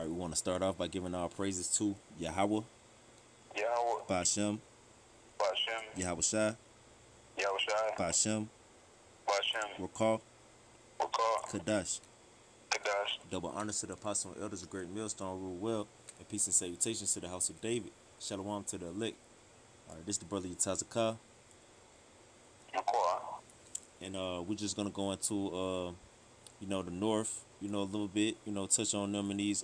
All right, we want to start off by giving our praises to Yahweh, Yahweh, Bashem, Bashem, Yahweh Shai, Yahushai, Bashem, Bashem, Rakal, Wakar, Kadash. Kadash. Double honors to the apostles and elders of great millstone rule well, and peace and salutations to the house of David. Shalom to the elect. All right, this is the brother Yatazakah, Wakar. and we're just gonna go into the north, a little bit, touch on them in these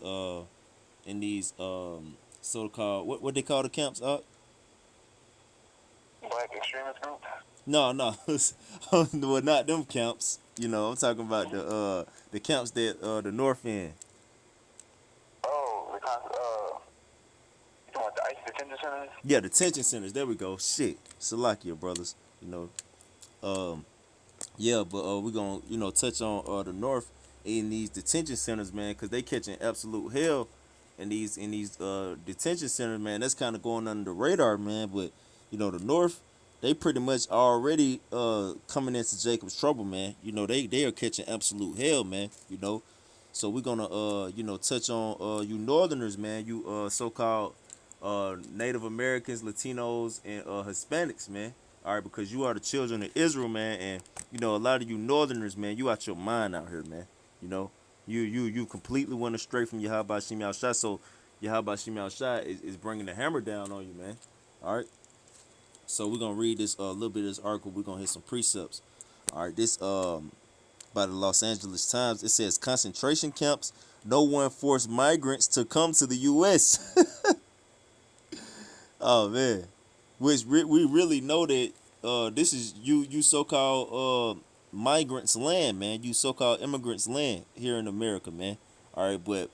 so called what they call the camps. Black extremist group. No, no, well, not them camps. I'm talking about the camps that the north end. Oh, you talking about the ICE detention centers? Yeah, the detention centers. There we go. Shit, Salakia brothers. You um, yeah, but we're gonna touch on the north in these detention centers, man, because they catching absolute hell in these detention centers, man. That's kind of going under the radar, man. But the north, they pretty much already coming into Jacob's trouble, man. They are catching absolute hell, man. So we're gonna touch on you northerners, man. You so-called Native Americans, Latinos, and Hispanics, man. All right, because you are the children of Israel, man, and a lot of you northerners, man, you out your mind out here, man. You know, you completely went astray from Yahweh Shem Shai. So Yahweh Shem Shai is bringing the hammer down on you, man. All right. So we're gonna read this little bit of this article. We're gonna hit some precepts. All right. This by the Los Angeles Times. It says concentration camps. No one forced migrants to come to the U.S. Oh man, which we really know that this is you so-called migrants land, man. You so-called immigrants land here in America, man. All right, but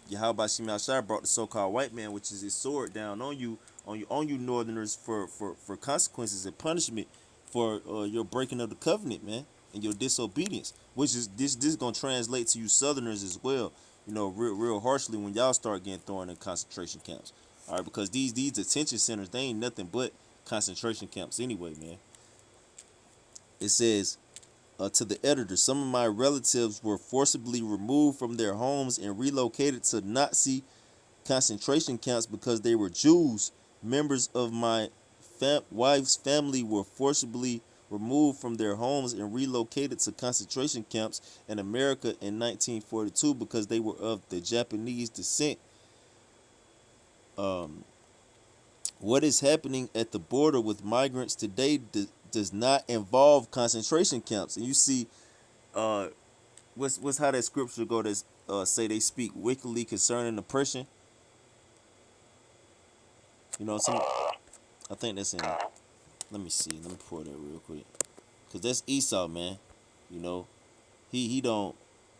Yahweh Shema Shai brought the so-called white man, which is his sword, down on you northerners for consequences and punishment for your breaking of the covenant, man, and your disobedience. Which is this gonna translate to you southerners as well, real harshly when y'all start getting thrown in concentration camps. All right, because these detention centers, they ain't nothing but concentration camps anyway, man. It says to the editor, some of my relatives were forcibly removed from their homes and relocated to Nazi concentration camps because they were Jews. Members of my wife's family were forcibly removed from their homes and relocated to concentration camps in America in 1942 because they were of the Japanese descent. Um, What is happening at the border with migrants today does not involve concentration camps. And you see, uh, what's how that scripture go that say they speak wickedly concerning oppression. Some I think that's in. Let me see. Let me pour that real quick, cause that's Esau, man. You know, he don't.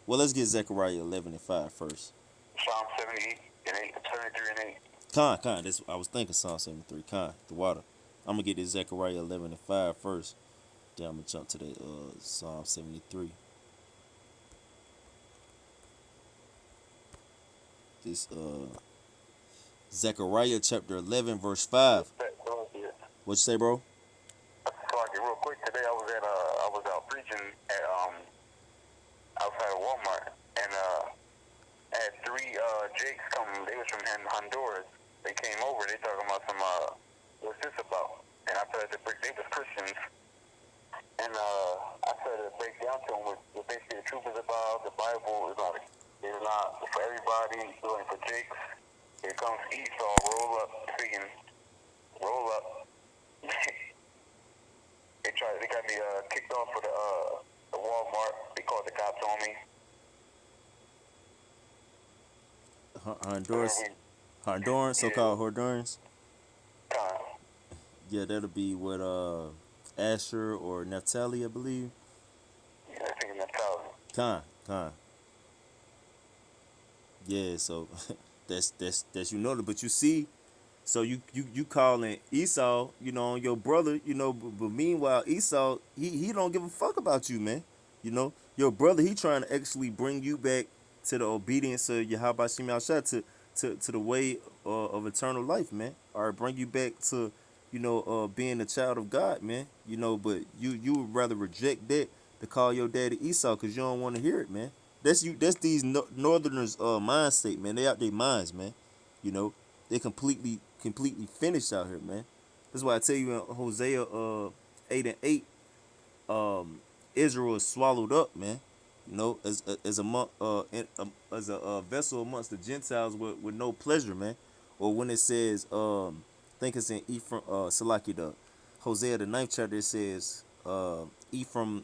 Well, let's get Zechariah 11:5 first. Psalm 78 and 8, 73 and 8. Con. That's I was thinking Psalm 73. Con, the water. I'm gonna get this Zechariah 11:5 first. Then I'm gonna jump to the Psalm 73. This Zechariah chapter 11 verse 5. What you say, bro? So, real quick, today I was out preaching at outside of Walmart, and I had three Jakes come. They was from Honduras. They came over. They talking about some what's this about? And I started to break. They was Christians, and I started to break down to them what basically the truth is about. The Bible is not for everybody. It's only for Jakes. Here comes Esau. Roll up, freaking roll up. They got me kicked off for the Walmart. They called the cops on me. Hondurans, so-called Hondurans. Time. Yeah, that'll be what Asher or Naphtali, I believe. Yeah, I think that's how. Con. Yeah, so that's but you see, so you calling Esau, on your brother, but meanwhile Esau, he don't give a fuck about you, man. Your brother, he trying to actually bring you back to the obedience of Yahweh Shem Shai, to the way of eternal life, man. Or bring you back to being a child of God, man. But you would rather reject that to call your daddy Esau because you don't want to hear it, man. that's you. That's these Northerners' mindset, man. They out their minds, man. You know, they completely finished out here, man. That's why I tell you in Hosea 8:8, Israel is swallowed up, man. You know, as a as a vessel amongst the Gentiles with no pleasure, man. Or when it says, I think it's in Ephraim, Salaki, the Hosea the ninth chapter. It says, Ephraim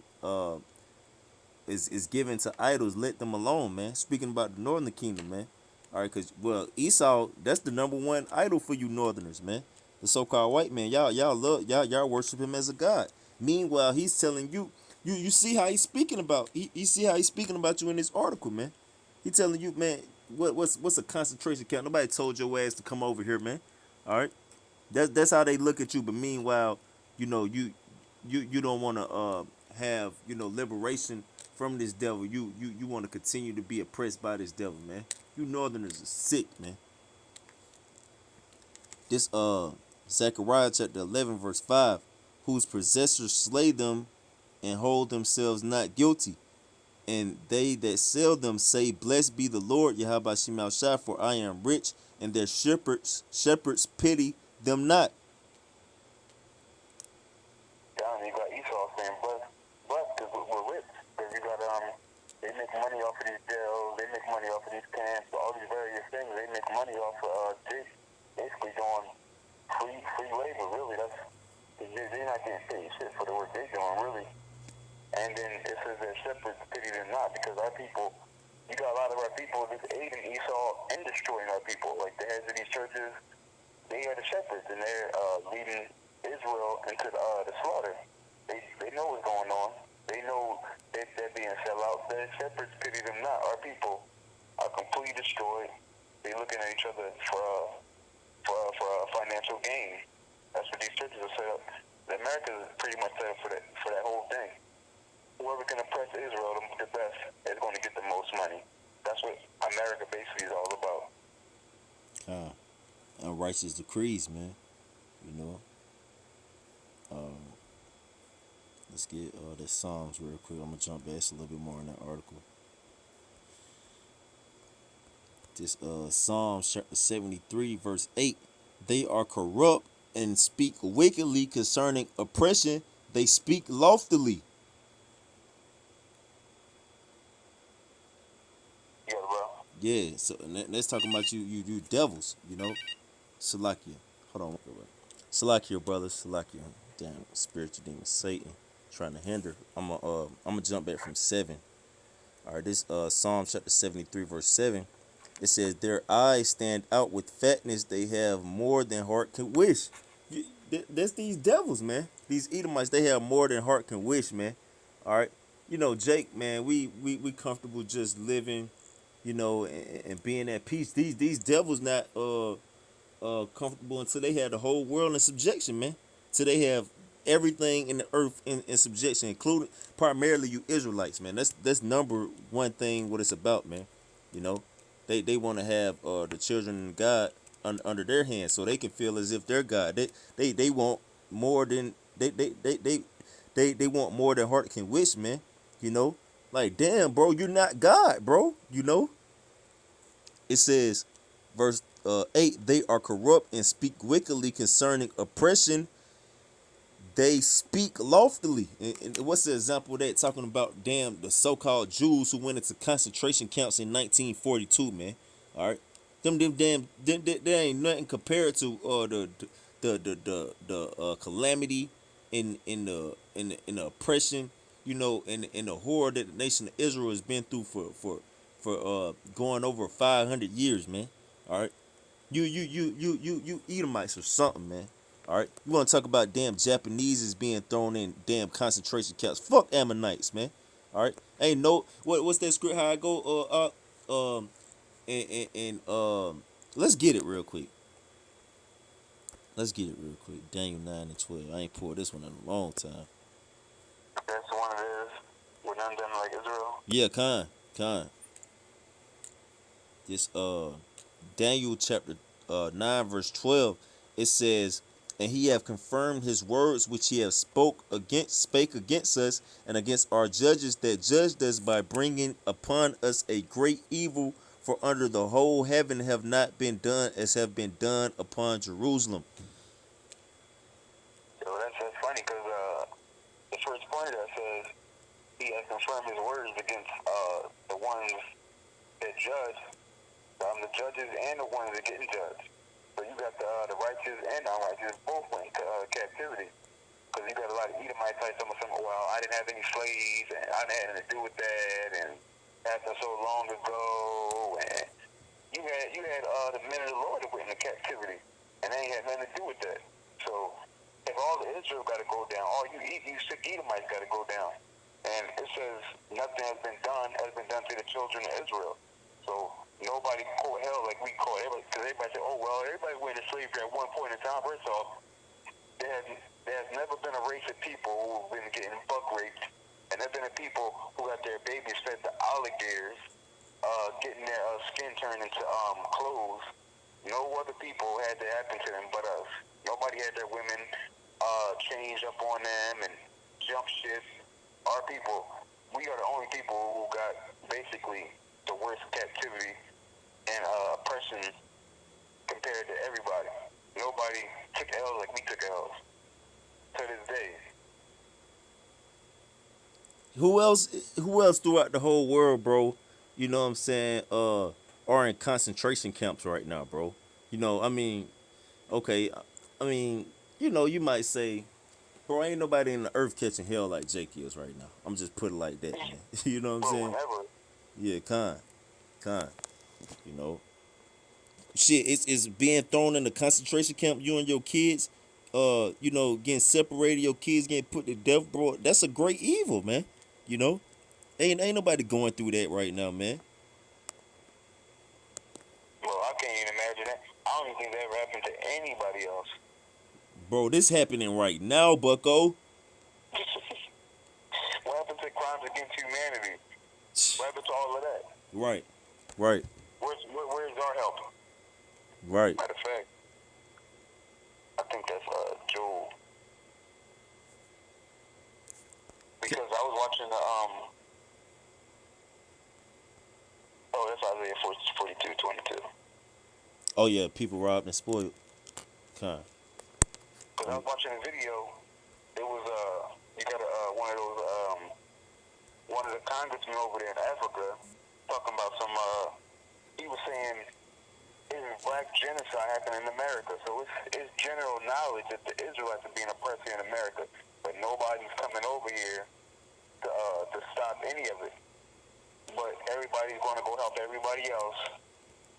is given to idols. Let them alone, man. Speaking about the northern kingdom, man. All right, cause well, Esau, that's the number one idol for you northerners, man. The so-called white man, y'all love y'all worship him as a god. Meanwhile, he's telling you, you see how he's speaking about. He see how he's speaking about you in this article, man. He telling you, man, what's a concentration camp? Nobody told your ass to come over here, man. All right, that's how they look at you. But meanwhile, you know you don't want to have liberation from this devil. You want to continue to be oppressed by this devil, man. You northerners are sick, man. This Zechariah chapter 11 verse 5, whose possessors slay them and hold themselves not guilty, and they that sell them say, blessed be the Lord Yahweh Shemel Shai, for I am rich, and their shepherds pity them not. Down, you got Esau saying, but because we're rich, because you got they make money off of these jails, they make money off of these camps, all these various things. They make money off of basically doing free labor. Really, they're not getting paid shit for the work they're doing, really. And then it says that shepherds pity them not, because our people, you got a lot of our people just aiding Esau and destroying our people. Like the heads of these churches, they are the shepherds, and they're leading Israel into the slaughter. They know what's going on. They know that they're being sellouts. The shepherds pity them not. Our people are completely destroyed. They looking at each other for financial gain. That's what these churches are set up. America is pretty much set up for that whole thing. Whoever can oppress Israel the best is going to get the most money. That's what America basically is all about. Unrighteous decrees, man. You know. Let's get the Psalms real quick. I'm gonna jump back a little bit more in that article. This Psalms chapter 73 verse 8. They are corrupt and speak wickedly concerning oppression. They speak loftily. Yeah, bro. Yeah, so let's talk about you devils, you know. Salakia. Hold on. Salakia, brothers. Salakia. Damn, spiritual demon Satan trying to hinder. I'm gonna jump back from 7. All right, this Psalm chapter 73 verse 7. It says, their eyes stand out with fatness. They have more than heart can wish. That's these devils, man. These Edomites, they have more than heart can wish, man. All right. You know, Jake, man, we comfortable just living, and being at peace. These devils not comfortable until they have the whole world in subjection, man. Till they have everything in the earth in subjection, including primarily you Israelites, man. That's number one thing what it's about, man. You know, they want to have the children of God under their hands, so they can feel as if they're God. They want more than they want more than heart can wish, man. You know, like damn, bro, you're not God, bro. You know, it says, verse 8, they are corrupt and speak wickedly concerning oppression. They speak loftily. And what's the example of that? Talking about, damn, the so-called Jews who went into concentration camps in 1942, man. All right, they ain't nothing compared to the calamity in the oppression, in the horror that the nation of Israel has been through for going over 500 years, man. All right, you Edomites or something, man. All right, you want to talk about damn Japanese is being thrown in damn concentration camps? Fuck Ammonites, man. All right, ain't no what's that script? How I go? And let's get it real quick. Let's get it real quick. Daniel 9 and 12. I ain't pulled this one in a long time. That's the one it is. We're none done like Israel. Yeah, Khan. This Daniel chapter 9 verse 12. It says, And he have confirmed his words which he have spake against us and against our judges that judged us by bringing upon us a great evil. For under the whole heaven have not been done as have been done upon Jerusalem. So that's funny because the first part of that says he has confirmed his words against the ones that judge, the judges and the ones that getting judged. So you got the righteous and the unrighteous both went to captivity. Because you got a lot of Edomites like some, well, I didn't have any slaves, and I didn't have anything to do with that, and that's so long ago, and you had the men of the Lord that went into captivity, and they ain't had nothing to do with that. So if all of Israel got to go down, all you sick Edomites got to go down. And it says nothing has been done to the children of Israel. So nobody caught hell like we caught everybody, because everybody said, oh, well, everybody went into slavery at one point in time. First off, there's never been a race of people who've been getting buck raped, and there's been a people who got their babies fed to alligators, getting their skin turned into clothes. No other people had that happen to them but us. Nobody had their women change up on them and jump ship. Our people, we are the only people who got basically the worst captivity and oppression compared to everybody. Nobody took L's like we took L's to this day. Who else throughout the whole world, bro, you know what I'm saying, are in concentration camps right now, bro? You know, I mean, okay, I mean, you might say, bro, ain't nobody in the earth catching hell like Jake is right now. I'm just put it like that, man. You know what I'm But saying? whenever, Yeah, kind, you know. Shit, it's being thrown in the concentration camp, you and your kids, getting separated, your kids getting put to death, bro. That's a great evil, man. You know? Ain't nobody going through that right now, man. well, I can't even imagine that. I don't even think that ever happened to anybody else. Bro, this happening right now, Bucko. What happened to crimes against humanity? What happened to all of that? Right, right, Where's our help? right. Matter of fact, I think that's Joel. Because I was watching the oh, that's Isaiah 42:22. Oh yeah, people robbed and spoiled. Kind. Because I was watching a video. It was you got one of the congressmen over there in Africa talking about some he was saying there's black genocide happening in America. So it's general knowledge that the Israelites are being oppressed here in America, but nobody's coming over here to stop any of it. But everybody's going to go help everybody else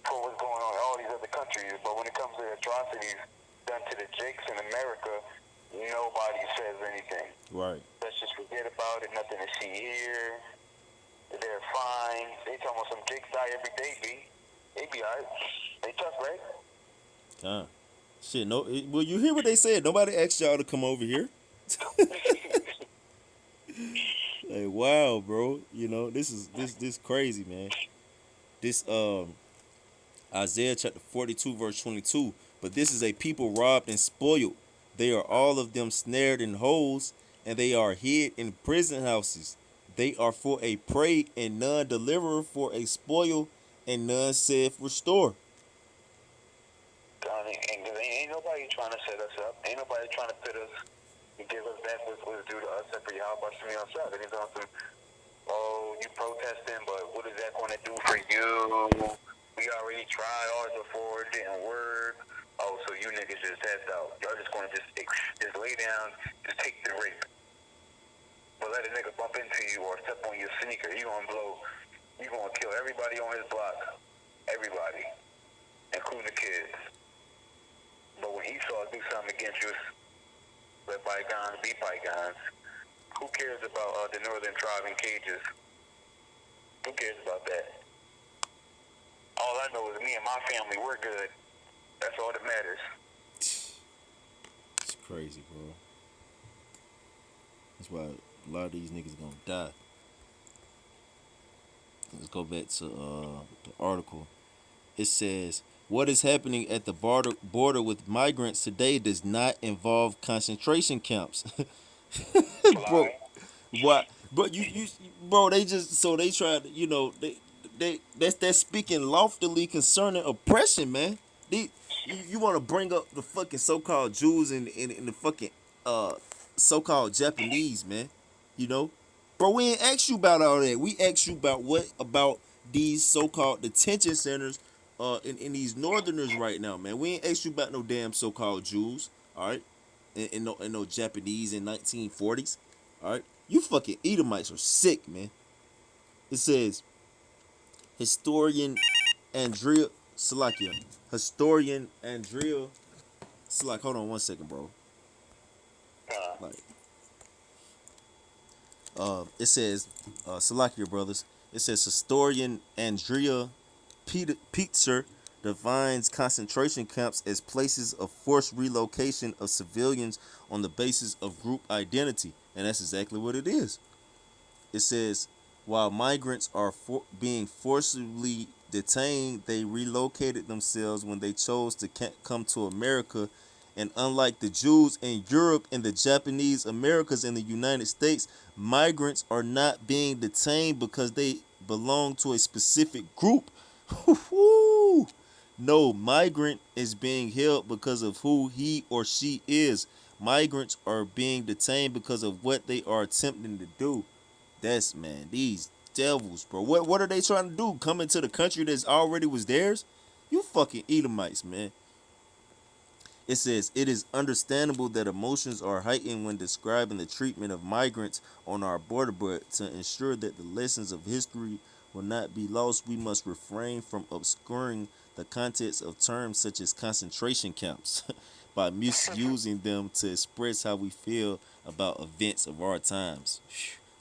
for what's going on in all these other countries. But when it comes to atrocities done to the Jakes in America, nobody says anything. Right. Let's just forget about it. Nothing to see here. They're fine. They talking about some Jakes die every day, B. They be alright. They tough, right? Kind. Shit, no. Well, you hear what they said? Nobody asked y'all to come over here. Like, wow, bro. This crazy, man. This Isaiah chapter 42 verse 22. But this is a people robbed and spoiled. They are all of them snared in holes, and they are hid in prison houses. They are for a prey, and none deliverer, for a spoil, and none saith restore. Ain't nobody trying to set us up. Ain't nobody trying to put us and give us back what's due to us except for y'all busting me outside. And he's on some, oh, you protesting, but what is that going to do for you? We already tried ours before, it didn't work. Oh, so you niggas just tapped out. Y'all just going to just lay down, just take the rape. But let a nigga bump into you or step on your sneaker, you going to kill everybody on his block. Everybody, including the kids. But when Esau do something against you, let bygones be bygones. Who cares about the northern tribe in cages? Who cares about that? All I know is me and my family, we're good. That's all that matters. It's crazy, bro. That's why a lot of these niggas gonna die. Let's go back to the article. It says What is happening at the border with migrants today does not involve concentration camps. Bro, Fly. what? But bro, they just so they try to, they that's speaking loftily concerning oppression, man. They, you want to bring up the fucking so-called Jews and the fucking uh so-called Japanese, man. You know, bro, we ain't asked you about all that. We asked you about what about these so-called detention centers in these northerners right now, man. We ain't asked you about no damn so-called Jews, all right? And no Japanese in 1940s. All right, you fucking Edomites are sick, man. It says historian Andrea Salakia. Historian Andrea Salak. Hold on one second, bro. Uh, Like, it says Salakia brothers. It says historian Andrea Pitzer defines concentration camps as places of forced relocation of civilians on the basis of group identity, and that's exactly what it is. It says, while migrants are being forcibly detained, they relocated themselves when they chose to come to America. And unlike the Jews in Europe and the Japanese Americas in the United States, migrants are not being detained because they belong to a specific group. No, migrant is being held because of who he or she is. Migrants are being detained because of what they are attempting to do. That's man, these devils, bro. What are they trying to do? Come into the country that's already was theirs? You fucking Edomites, man. It says it is understandable that emotions are heightened when describing the treatment of migrants on our border, but to ensure that the lessons of history will not be lost, we must refrain from obscuring the context of terms such as concentration camps by misusing them to express how we feel about events of our times.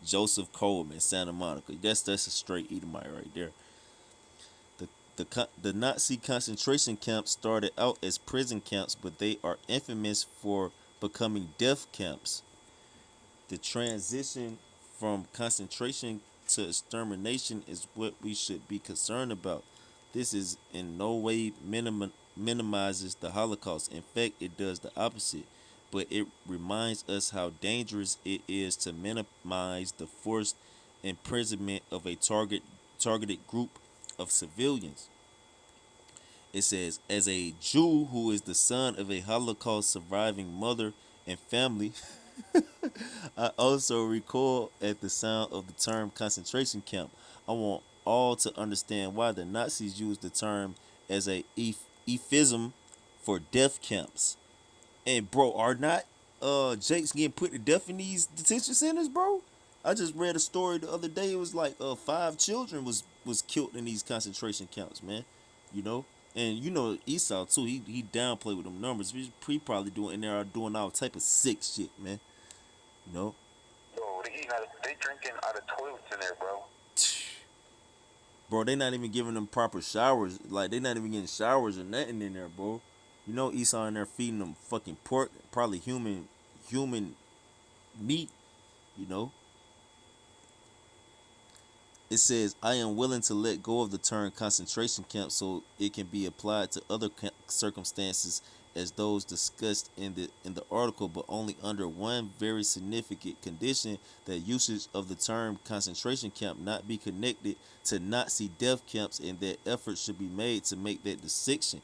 Joseph Coleman, Santa Monica. That's a straight Edomite right there. The Nazi concentration camps started out as prison camps, but they are infamous for becoming death camps. The transition from concentration to extermination is what we should be concerned about. This is in no way minimizes the Holocaust. In fact, it does the opposite. But it reminds us how dangerous it is to minimize the forced imprisonment of a targeted group of civilians. It says, as a Jew who is the son of a Holocaust surviving mother and family, I also recoil at the sound of the term concentration camp. I want all to understand why the Nazis used the term as a euphemism for death camps. And bro, are not Jakes getting put to death in these detention centers, bro? I just read a story the other day. It was like 5 children was killed in these concentration camps, man. You know, and Esau too. He downplayed with them numbers. He probably doing in there doing all type of sick shit, man. You know, bro, they drinking out of toilets in there, bro. bro, they not even giving them proper showers. Like they not even getting showers or nothing in there, bro. You know, Esau in there feeding them fucking pork, probably human meat. You know, it says, I am willing to let go of the term concentration camp so it can be applied to other circumstances as those discussed in the article, but only under one very significant condition: that usage of the term concentration camp not be connected to Nazi death camps, and that efforts should be made to make that distinction.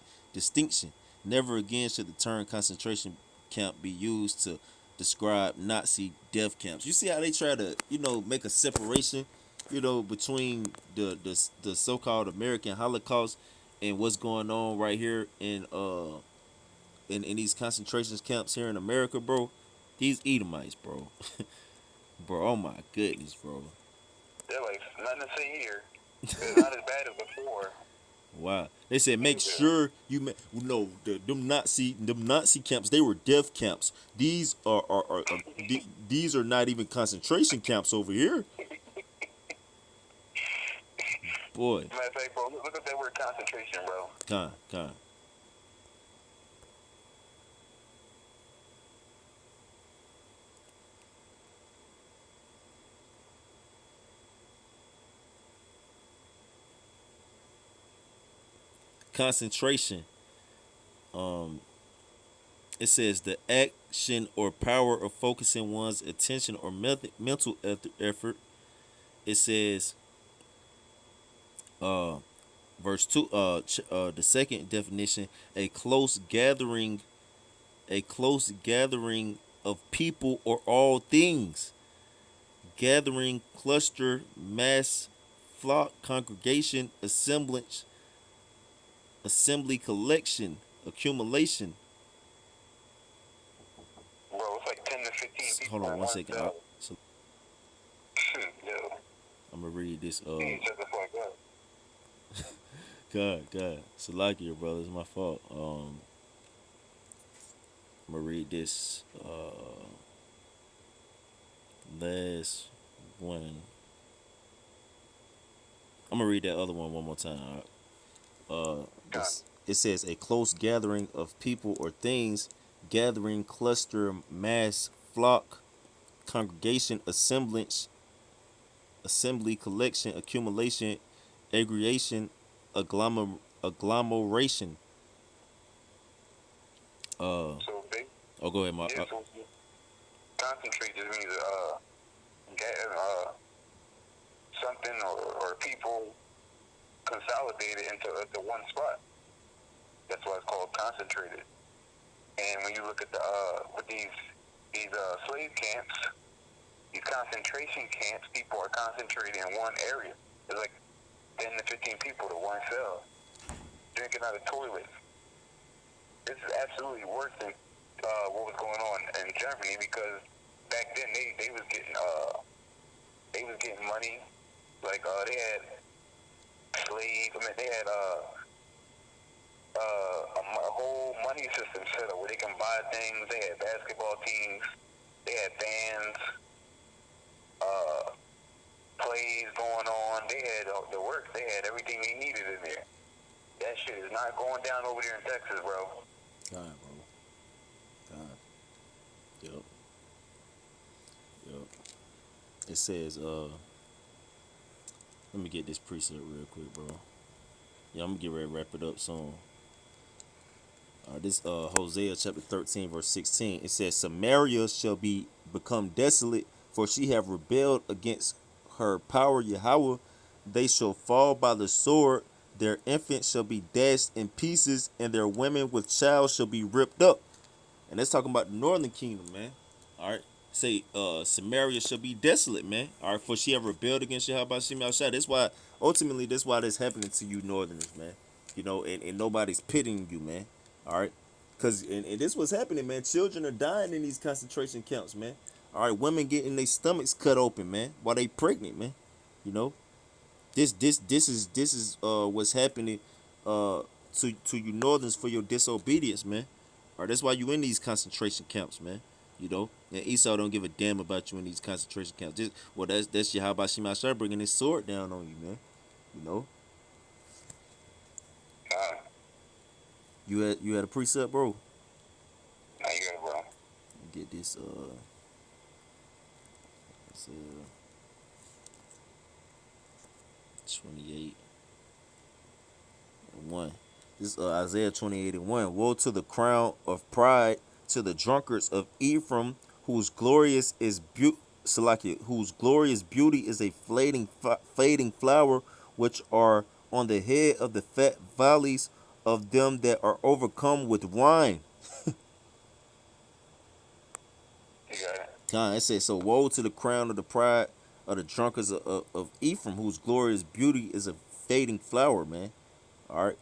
Never again should the term concentration camp be used to describe Nazi death camps. You see how they try to, make a separation, between the so-called American Holocaust and what's going on right here in these concentration camps here in America, bro. These Edomites, bro. Bro, oh my goodness, bro. They're like, nothing to say here. It's not as bad as before. Wow. They said make Yeah. sure you no them Nazi camps, they were death camps. These these are not even concentration camps over here. Boy, Matter of fact, bro, look at that word concentration, bro. con. concentration. Um, it says the action or power of focusing one's attention or mental effort. It says, uh, verse two. The second definition: a close gathering of people or all things. Gathering, cluster, mass, flock, congregation, assemblage, assembly, collection, accumulation. Bro, it's like 10 to 15 Hold people on in one one second. cell. Yo, I'm gonna read this. he ain't shut the fuck up. God, Salakia, brother, it's my fault. I'm gonna read this. Last one. I'm gonna read that other one more time. God, This it says a close gathering of people or things, gathering, cluster, mass, flock, congregation, assemblage, assembly, collection, accumulation, aggregation, agglomeration. so big. Oh, go ahead, my. Yeah, so concentrate just means, getting, something or people consolidated into one spot. That's why it's called concentrated. And when you look at the, with these slave camps, these concentration camps, people are concentrated in one area. There's like 10 to 15 people to one cell, drinking out of toilets. This is absolutely worse than what was going on in Germany, because back then they was getting money. Like they had slaves. I mean, they had a whole money system set up where they can buy things. They had basketball teams. They had bands. Uh, Plays going on. They had the work. They had everything they needed in there. That shit is not going down over there in Texas, bro. God, bro. God. Yep. Yep. It says, let me get this precept real quick, bro. Yeah, I'm gonna get ready to wrap it up soon. This Hosea chapter 13 verse 16. It says Samaria shall be become desolate, for she have rebelled against her power Yahweh. They shall fall by the sword, their infants shall be dashed in pieces, and their women with child shall be ripped up. And that's talking about the northern kingdom, man. All right. Say Samaria shall be desolate, man. All right, for she have rebelled against Yahweh Shem Shai. That's why ultimately that's why that's happening to you northerners, man. You know, and nobody's pitying you, man. All right. Cause and this was happening, man. Children are dying in these concentration camps, man. All right, women getting their stomachs cut open, man, while they pregnant, man. You know, this is what's happening uh to you northerns for your disobedience, man. Or that's why you in these concentration camps, man. You know, and Esau don't give a damn about you in these concentration camps. That's your how about Shema Shai bringing his sword down on you, man. You know, Nah, you had a precept, bro. nah, you got it, bro. Get this it's, 28 and 1. This Isaiah 28 and 1. Woe to the crown of pride, to the drunkards of Ephraim, whose glorious is Salakia, whose glorious beauty is a fading flower, which are on the head of the fat valleys of them that are overcome with wine. You got it. God, it says, so woe to the crown of the pride of the drunkards of Ephraim, whose glorious beauty is a fading flower, man. All right.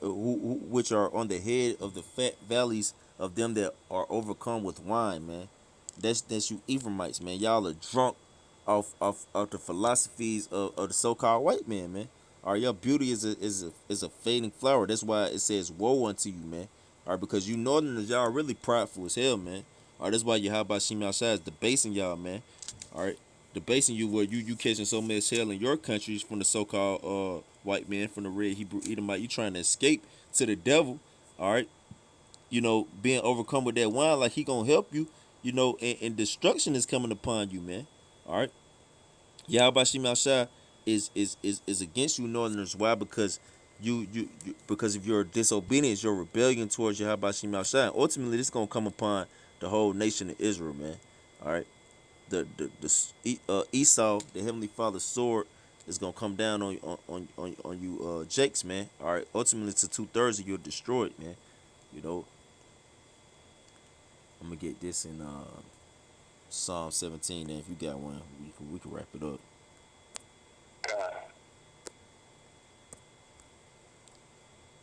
Which are on the head of the fat valleys of them that are overcome with wine, man. That's you Ephraimites, man. Y'all are drunk off the philosophies of the so-called white man, man. All right, your beauty is a fading flower. That's why it says woe unto you, man. All right, because you northerners, y'all really prideful as hell, man. All right, that's why you how about Shema Shai is debasing y'all, man. All right, debasing you where you catching so much hell in your countries from the so-called white man from the red Hebrew Edomite. You trying to escape to the devil, all right? You know, being overcome with that wine, like he gonna help you. You know, and destruction is coming upon you, man. All right, Yahweh Shai is against you northerners. Why? Because because of your disobedience, your rebellion towards Yahweh Shem Shai, ultimately this gonna come upon the whole nation of Israel, man. All right, Esau, the heavenly father's sword, is gonna come down on you, Jakes, man. All right, ultimately to 2/3 of you are destroyed, man. You know, I'm gonna get this in Psalm 17. And if you got one, we can wrap it up. God.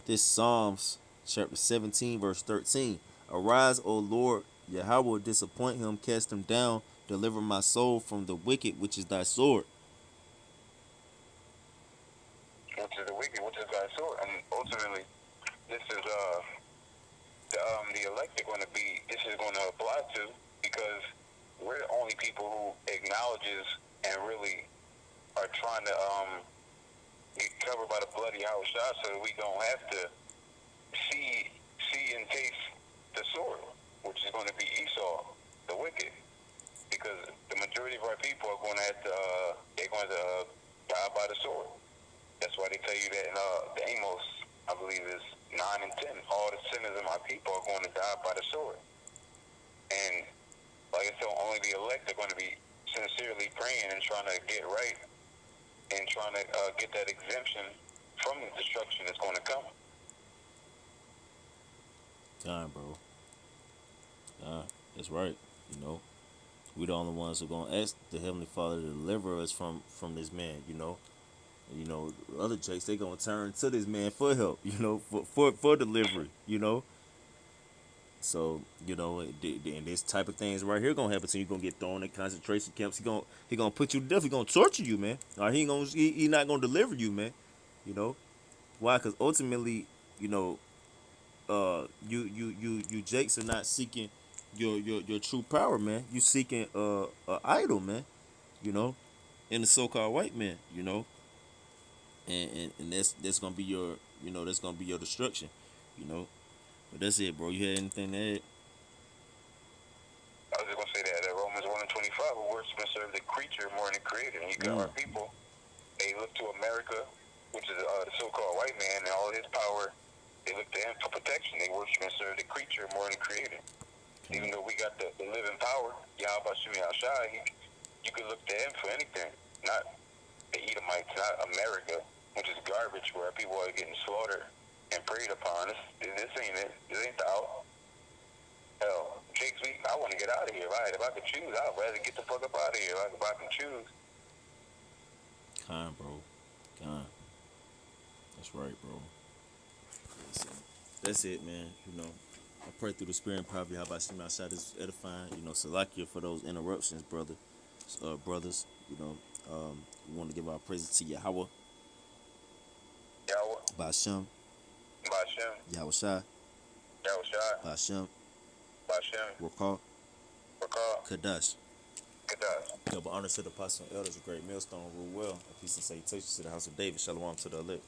This Psalms chapter 17, verse 13. Arise, O Lord, Yahweh will disappoint him, cast him down, deliver my soul from the wicked, which is thy sword. Which is the wicked, which is God's sword. And ultimately, this is the elect are going to be. This is going to apply to, because we're the only people who acknowledges and really are trying to get covered by the bloody house shot, so that we don't have to see and taste the sword, which is going to be Esau, the wicked, because the majority of our people are going to have to they're going to die by the sword. That's why they tell you that in the Amos, I believe is 9 and 10. All the sinners of my people are going to die by the sword. And like I said, only the elect are going to be sincerely praying and trying to get right and trying to get that exemption from the destruction that's going to come. Time, bro. That's right. You know, we the only ones who gonna ask the Heavenly Father to deliver us from this man. Other jakes they gonna turn to this man for help. For delivery. So and this type of things right here gonna happen. So you gonna get thrown in concentration camps. He gonna put you to death. He gonna torture you, man. Or he not gonna deliver you, man. You know why? Because ultimately, you know, you Jakes are not seeking your true power, man. You seeking a idol, man. You know, in the so-called white man. And that's gonna be your destruction. You know, but that's it, bro. You had anything to add? I was just going to say that Romans 1 and 25, who worships and serve the creature more than the creator. And you got Mm. our people, they look to America, which is the so-called white man, and all his power. They look to him for protection. They worship and serve the creature more than the creator. Okay. Even though we got the living power, Yahweh Shemi Shai, you can look to him for anything. Not the Edomites, not America, which is garbage, where people are getting slaughtered and preyed upon. This ain't it. This ain't the out. Hell, Jake's week, I want to get out of here. Right? If I could choose, I'd rather get the fuck up out of here. If I can choose. Kind, bro. Kind. That's right, bro. So, that's it, man. I pray through the spirit and power. How about Shema Shot is edifying. Salakia for those interruptions, brothers. We want to give our praises to Yahweh, Yahweh, Bashem, Bashem, Yahweh Shai, Yahweh Shai, Bashem, Bashem, Rakal, Rakah, Kadash. Kadash. Double honor to the apostles and elders, a great millstone, rule well. And peace and salutations to the house of David. Shalom to the elect.